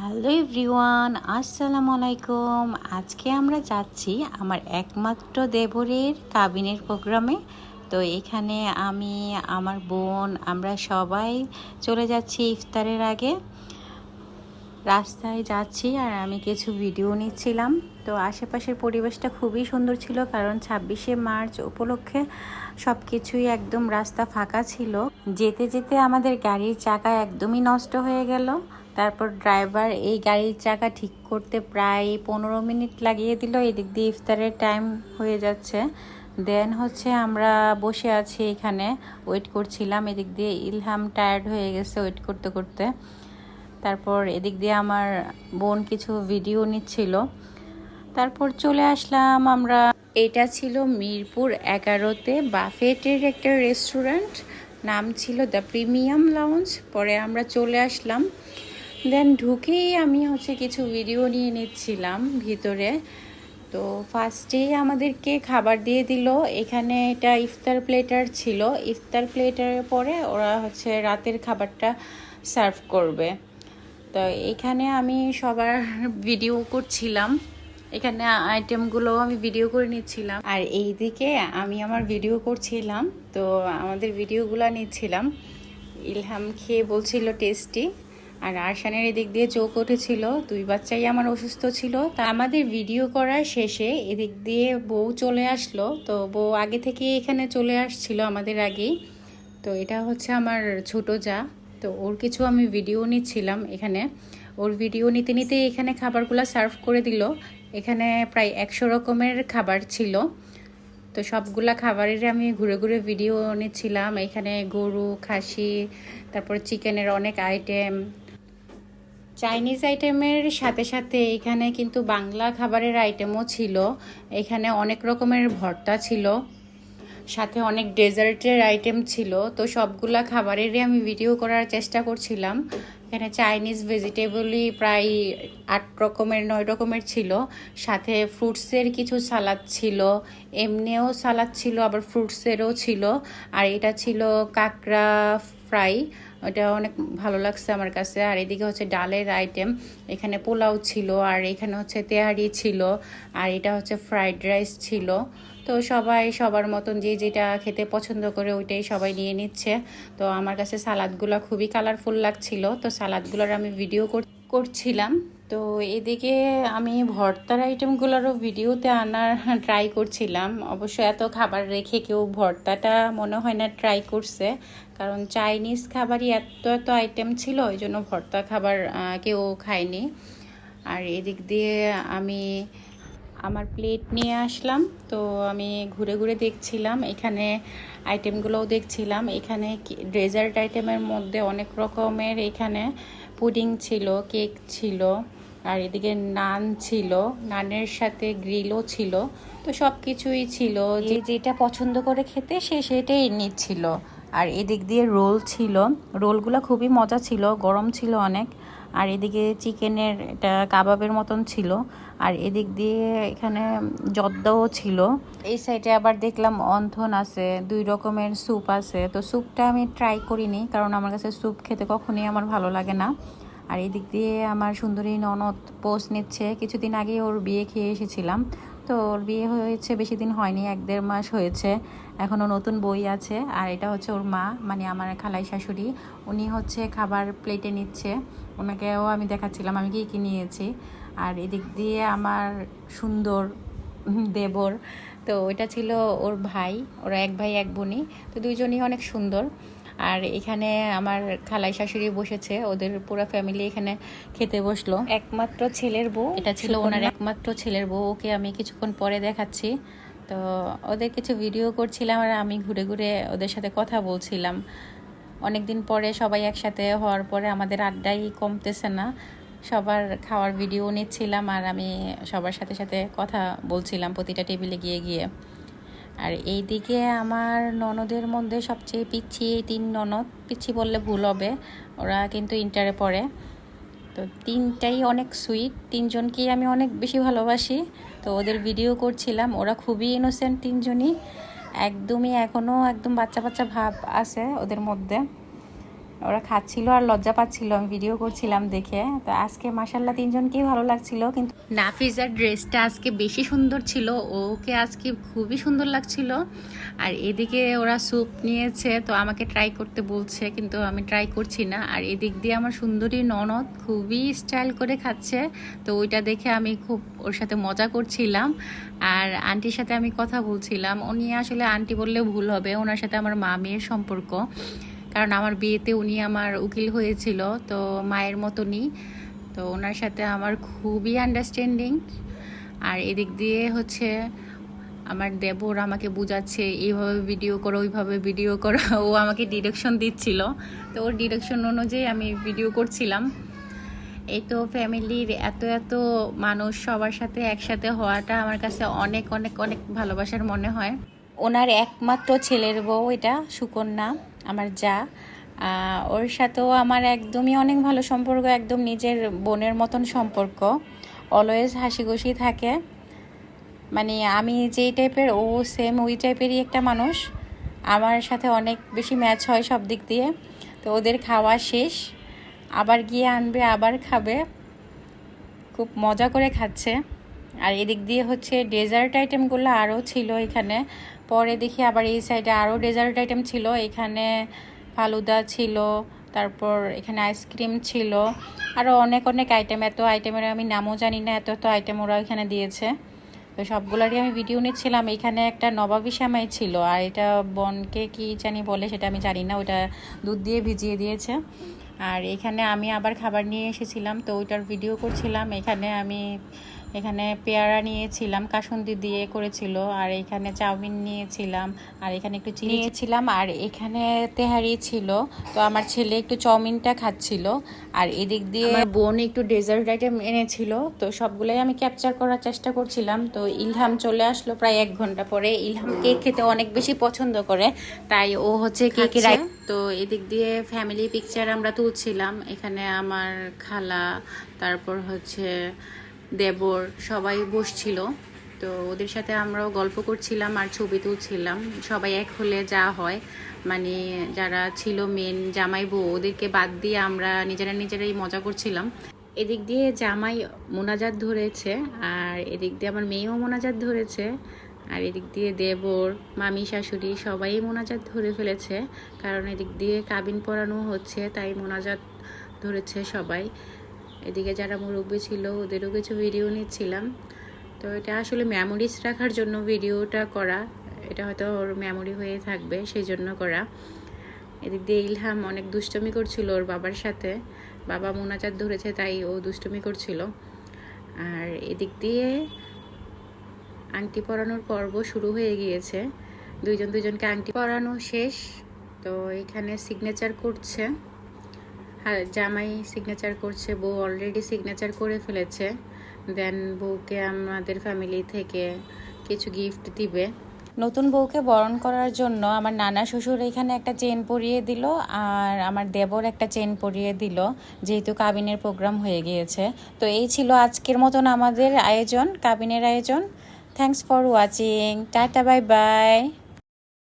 Hello everyone, আসসালামু আলাইকুম। আজকে আমরা যাচ্ছি আমার একমাত্র দেবরের কাবিনের প্রোগ্রামে। তো এখানে আমি, আমার বোন, আমরা সবাই চলে যাচ্ছি ইফতারের আগে। রাস্তায় যাচ্ছি আর আমি কিছু ভিডিও নিচ্ছিলাম। তো আশেপাশের পরিবেশটা খুবই সুন্দর ছিল, কারণ 26শে মার্চ উপলক্ষে সব কিছুই একদম রাস্তা ফাঁকা ছিল। যেতে যেতে আমাদের গাড়ির চাকা একদমই নষ্ট হয়ে গেল। তারপর ড্রাইভার এই গাড়ির চাকা ঠিক করতে প্রায় 15 মিনিট লাগিয়ে দিল। এদিক দিয়ে ইফতারের টাইম হয়ে যাচ্ছে। দেন আমরা বসে আছি এখানে, ওয়েট করছিলাম। এদিক দিয়ে ইলহাম টায়ার্ড হয়ে গেছে ওয়েট করতে করতে। তারপর এদিক দিয়ে আমার বোন কিছু ভিডিও নিচ্ছিল। তারপর চলে আসলাম আমরা। এটা ছিল মিরপুর 11-তে বাফেটের একটা রেস্টুরেন্ট, নাম ছিল দ্য প্রিমিয়াম লাউঞ্জ। পরে আমরা চলে আসলাম। দেন ঢুকেই আমি কিছু ভিডিও নিয়ে নিচ্ছিলাম ভিতরে। তো ফার্স্টেই আমাদেরকে খাবার দিয়ে দিল। এখানে এটা ইফতার প্লেটার ছিল। ইফতার প্লেটারের পরে ওরা রাতের খাবারটা সার্ভ করবে। তো এখানে আমি সবার ভিডিও করছিলাম, এখানে আইটেমগুলো আমি ভিডিও করে নিচ্ছিলাম। আর এইদিকে আমি আমার ভিডিও করছিলাম, তো আমাদের ভিডিওগুলো নিচ্ছিলাম। ইলহাম খেয়ে বলছিল টেস্টি। আর আরশানের এদিক দিয়ে চোখ উঠেছিল, দুই বাচ্চাই আমার অসুস্থ ছিল। তা আমাদের ভিডিও করা শেষে এদিক দিয়ে বউ চলে আসলো। তো বউ আগে থেকে এখানে চলে আসছিল আমাদের আগেই। তো এটা আমার ছোট যা। তো ওর কিছু আমি ভিডিও নিচ্ছিলাম এখানে। ওর ভিডিও নিতে নিতে এখানে খাবারগুলো সার্ভ করে দিল। এখানে প্রায় 100 রকমের খাবার ছিল। তো সবগুলা খাবারের আমি ঘুরে ঘুরে ভিডিও নিচ্ছিলাম। এখানে গরু, খাসি, তারপর চিকেনের অনেক আইটেম, চাইনিজ আইটেমের সাথে সাথে এখানে কিন্তু বাংলা খাবারের আইটেমও ছিল। এখানে অনেক রকমের ভর্তা ছিল, সাথে অনেক ডেজার্টের আইটেম ছিল। তো সবগুলা খাবারেরই আমি ভিডিও করার চেষ্টা করছিলাম। এখানে চাইনিজ ভেজিটেবলই প্রায় 9 রকমের ছিল। সাথে ফ্রুটসের কিছু সালাদ ছিল, এমনিও সালাদ ছিল, আবার ফ্রুটসেরও ছিল। আর এটা ছিল কাঁকড়া ফ্রাই, ওটা অনেক ভালো লাগছে আমার কাছে। আর এদিকে ডালের আইটেম, এখানে পোলাও ছিল, আর এখানে তেহারি ছিল, আর এটা ফ্রাইড রাইস ছিল। তো সবাই সবার মতন যে যেটা খেতে পছন্দ করে ওইটাই সবাই নিয়ে নিচ্ছে। তো আমার কাছে সালাদগুলো খুবই কালারফুল লাগছিল, তো সালাদগুলোর আমি ভিডিও করছিলাম। তো এদিকে আমি ভর্তার আইটেমগুলোরও ভিডিওতে আনার ট্রাই করছিলাম। অবশ্য এত খাবার রেখে কেউ ভর্তাটা মনে হয় না ট্রাই করছে, কারণ চাইনিজ খাবারই এত এত আইটেম ছিল, ওই জন্য ভর্তা খাবার কেউ খায়নি। আর এদিক দিয়ে আমি আমার প্লেট নিয়ে আসলাম। তো আমি ঘুরে ঘুরে দেখছিলাম, এখানে আইটেমগুলোও দেখছিলাম। এখানে ডেজার্ট আইটেমের মধ্যে অনেক রকমের, এখানে পুডিং ছিল, কেক ছিল, আর এদিকে নান ছিল, নানের সাথে গ্রিলও ছিল। তো সব কিছুই ছিল, যে যেটা পছন্দ করে খেতে সে সেটাই নিচ্ছিল। আর এদিক দিয়ে রোল ছিল, রোলগুলো খুবই মজা ছিল, গরম ছিল অনেক। আর এদিকে চিকেনের এটা কাবাবের মতন ছিল। আর এদিক দিয়ে এখানে জর্দাও ছিল। এই সাইডে আবার দেখলাম অন্থন আছে, 2 রকমের স্যুপ আছে। তো স্যুপটা আমি ট্রাই করিনি, কারণ আমার কাছে স্যুপ খেতে কখনোই আমার ভালো লাগে না। আর এদিক দিয়ে আমার সুন্দরী ননদ পোস্ট নিচ্ছে। কিছুদিন আগে ওর বিয়ে খেয়ে এসেছিলাম। তো ওর বিয়ে হয়েছে বেশি দিন হয়নি, 1-1.5 মাস হয়েছে। এখনও নতুন বই আছে। আর এটা ওর মা, মানে আমার খালাই শাশুড়ি, উনি খাবার প্লেটে নিচ্ছে। ওনাকেও আমি দেখাচ্ছিলাম আমি কী কী নিয়েছি। আর এদিক দিয়ে আমার সুন্দর দেবর, তো ওইটা ছিল ওর ভাই। ওরা 1 ভাই 1 বোনই, তো দুইজনই অনেক সুন্দর। আর এখানে আমার খালাই শাশুড়ি বসেছে, ওদের পুরো ফ্যামিলি এখানে খেতে বসলো। একমাত্র ছেলের বউ, এটা ছিল ওনার একমাত্র ছেলের বউ। ওকে আমি কিছুক্ষণ পরে দেখাচ্ছি। তো ওদের কিছু ভিডিও করছিলাম, আর আমি ঘুরে ঘুরে ওদের সাথে কথা বলছিলাম। অনেকদিন পরে সবাই একসাথে হওয়ার পরে আমাদের আড্ডাই কমতেছে না। সবার খাওয়ার ভিডিও নিচ্ছিলাম, আর আমি সবার সাথে সাথে কথা বলছিলাম প্রতিটা টেবিলে গিয়ে গিয়ে। আর এইদিকে আমার ননদের মধ্যে সবচেয়ে পিচ্ছি 3 ননদ, পিচ্ছি বললে ভুল হবে, ওরা কিন্তু ইন্টারে পড়ে। তো 3টাই অনেক সুইট, 3জনকেই আমি অনেক বেশি ভালোবাসি। তো ওদের ভিডিও করছিলাম। ওরা খুবই ইনোসেন্ট 3জনই, একদমই এখনও একদম বাচ্চা বাচ্চা ভাব আছে ওদের মধ্যে। ওরা খাচ্ছিল আর লজ্জা পাচ্ছিল, আমি ভিডিও করছিলাম দেখে। তো আজকে মাশাল্লাহ তিনজনকেই ভালো লাগছিল, কিন্তু নাফিজার ড্রেসটা আজকে বেশি সুন্দর ছিল, ওকে আজকে খুবই সুন্দর লাগছিল। আর এদিকে ওরা স্যুপ নিয়েছে, তো আমাকে ট্রাই করতে বলছে, কিন্তু আমি ট্রাই করছি না। আর এদিক দিয়ে আমার সুন্দরী ননদ খুবই স্টাইল করে খাচ্ছে, তো ওইটা দেখে আমি খুব ওর সাথে মজা করছিলাম। আর আন্টির সাথে আমি কথা বলছিলাম, উনি আসলে আন্টি বললে ভুল হবে, ওনার সাথে আমার মা মেয়ের সম্পর্ক, কারণ আমার বিয়েতে উনি আমার উকিল হয়েছিল, তো মায়ের মতনই। তো ওনার সাথে আমার খুবই আন্ডারস্ট্যান্ডিং। আর এদিক দিয়ে হচ্ছে আমার দেবর আমাকে বুঝাচ্ছে এইভাবে ভিডিও করো, ওইভাবে ভিডিও করো, ও আমাকে ডিরেকশন দিচ্ছিল, তো ওর ডিরেকশন অনুযায়ী আমি ভিডিও করছিলাম। এই তো ফ্যামিলির এত এত মানুষ সবার সাথে একসাথে হওয়াটা আমার কাছে অনেক অনেক অনেক ভালোবাসার মনে হয়। ওনার একমাত্র ছেলের বউ এটা সুকন্যা, আমার যা, ওর সাথেও আমার একদমই অনেক ভালো সম্পর্ক, একদম নিজের বোনের মতন সম্পর্ক, অলওয়েজ হাসি খুশি থাকে। মানে আমি যেই টাইপের, ও সেম ওই টাইপেরই একটা মানুষ, আমার সাথে অনেক বেশি ম্যাচ হয় সব দিক দিয়ে। তো ওদের খাওয়া শেষ, আবার গিয়ে আনবে, আবার খাবে, খুব মজা করে খাচ্ছে। আর এদিক দিয়ে হচ্ছে ডেজার্ট আইটেমগুলো আরও ছিল এখানে, পরে দেখি আবার এই সাইডে আরও ডেজার্ট আইটেম ছিল, এখানে ফালুদা ছিল, তারপর এখানে আইসক্রিম ছিল, আরও অনেক অনেক আইটেম, এত আইটেমের আমি নামও জানি না, এত এত আইটেম ওরা এখানে দিয়েছে। তো সবগুলোরই আমি ভিডিও নিচ্ছিলাম। এখানে একটা নবাবী শ্যামাই ছিল, আর এটা বনকে কি জানি বলে সেটা আমি জানি না, ওটা দুধ দিয়ে ভিজিয়ে দিয়েছে। আর এখানে আমি আবার খাবার নিয়ে এসেছিলাম, তো ওইটার ভিডিও করছিলাম। এখানে পেয়ারা নিয়েছিলাম, কাসুন্দি দিয়ে করেছিল, আর এখানে চাউমিন নিয়েছিলাম, আর এখানে একটু চিনি নিয়েছিলাম, আর এখানে তেহারি ছিল। তো আমার ছেলে একটু চাউমিনটা খাচ্ছিল, আর এদিক দিয়ে আমার বোন একটু ডেজার্ট আইটেম এনেছিল। তো সবগুলোই আমি ক্যাপচার করার চেষ্টা করছিলাম। তো ইলহাম চলে আসলো প্রায় 1 ঘন্টা পরে। ইলহাম কেক খেতে অনেক বেশি পছন্দ করে, তাই ও হচ্ছে কেকের। তো এদিক দিয়ে ফ্যামিলি পিকচার আমরা তুলছিলাম, এখানে আমার খালা, তারপর হচ্ছে দেবর, সবাই বসছিল। তো ওদের সাথে আমরাও গল্প করছিলাম আর ছবি তুলছিলাম। সবাই এক হলে যা হয়, মানে যারা ছিল মেন জামাই বউ, ওদেরকে বাদ দিয়ে আমরা নিজেরাই মজা করছিলাম। এদিক দিয়ে জামাই মোনাজাত ধরেছে, আর এদিক দিয়ে আমার মেয়েও মোনাজাত ধরেছে, আর এদিক দিয়ে দেবর, মামি, শাশুড়ি সবাই মোনাজাত ধরে ফেলেছে, কারণ এদিক দিয়ে কাবিন পড়ানো হচ্ছে, তাই মোনাজাত ধরেছে সবাই। এদিকে যারা মুরব্বী ছিল ওদেরও কিছু ভিডিও নিচ্ছিলাম। তো এটা আসলে মেমোরিজ রাখার জন্য ভিডিওটা করা, এটা হয়তো ওর মেমোরি হয়ে থাকবে সেই জন্য করা। এদিক দিয়ে ইলহাম অনেক দুষ্টুমি করছিল ওর বাবার সাথে, বাবা মোনাজাত ধরেছে তাই ও দুষ্টুমি করছিল। আর এদিক দিয়ে আংটি পরানোর পর্ব শুরু হয়ে গিয়েছে, দুজনকে আংটি পরানো শেষ। তো এখানে সিগনেচার করছে, হ্যাঁ জামাই সিগনেচার করছে, বউ অলরেডি সিগনেচার করে ফেলেছে। দেন বউকে আমাদের ফ্যামিলি থেকে কিছু গিফট দিবে। নতুন বউকে বরণ করার জন্য আমার নানা শ্বশুর এখানে একটা চেন পরিয়ে দিল, আর আমার দেবর একটা চেন পরিয়ে দিল, যেহেতু কাবিনের প্রোগ্রাম হয়ে গিয়েছে। তো এই ছিল আজকের মতন আমাদের আয়োজন, কাবিনের আয়োজন। Thanks for watching, tata, bye bye.